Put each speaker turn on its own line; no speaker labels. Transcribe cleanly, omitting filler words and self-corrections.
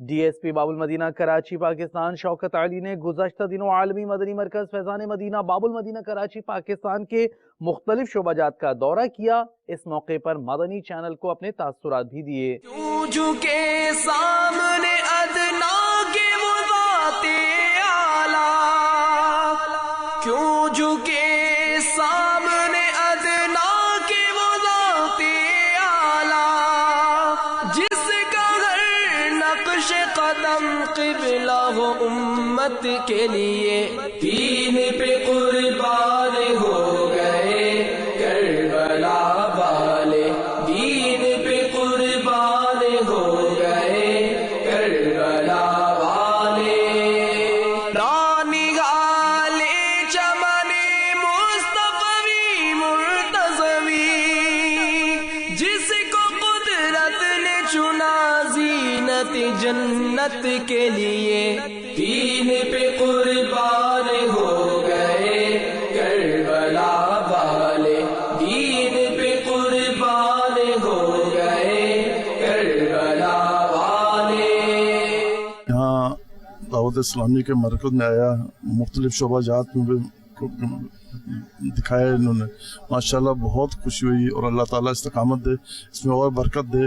D S P باب المدینہ کراچی پاکستان شوکت علی نے گزشتہ دنوں عالمی مدنی مرکز فیضان مدینہ باب المدینہ کراچی پاکستان کے مختلف شعبہ جات کا دورہ کیا۔ اس موقع پر مدنی چینل کو اپنے تاثرات بھی دیے۔
کے سامنے ادنا کے وہ ذات اعلیٰ، کیوں جھکے سامنے ادنا کے وہ ذات اعلیٰ، جس کا ہر نقش قدم قبلہ ہو امت کے لیے، دین پہ قربان ہو گئے کربلا والے، دین پہ قربان ہو گئے کربلا والے۔ رانی غالے چمن مصطفی مرتضوی، جس کو قدرت نے چنا زینت جنت کے لیے، دین پہ قربان ہو گئے کربلا والے، دین پہ قربان ہو گئے کربلا والے۔
یہاں دعوت اسلامی کے مرکز میں آیا، مختلف شعبہ جات میں بھی دکھایا انہوں نے، ماشاءاللہ بہت خوشی ہوئی، اور اللہ تعالیٰ استقامت دے، اس میں اور برکت دے۔